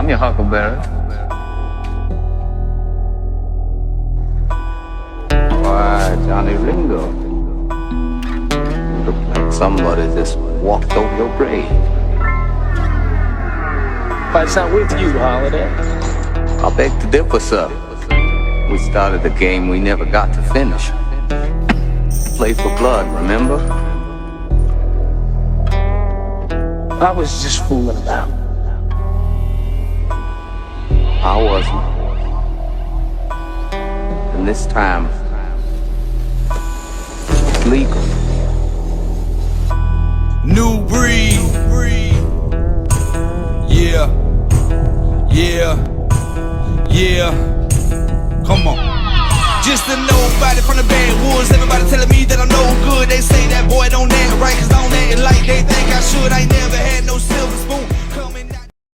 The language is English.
I'm your Huckleberry. Why, Johnny Ringo. Look like somebody just walked over your grave. What's not with you, Holiday? I beg to differ, sir. We started a game we never got to finish. Play for blood, remember? I was just fooling about. I wasn't. And this time, it's legal. New breed. Yeah. Come on. Just a nobody from the backwoods. Everybody telling me that I'm no good. They say that boy don't act right, cause I don't act like they think I should. I ain't never had no silver spoon.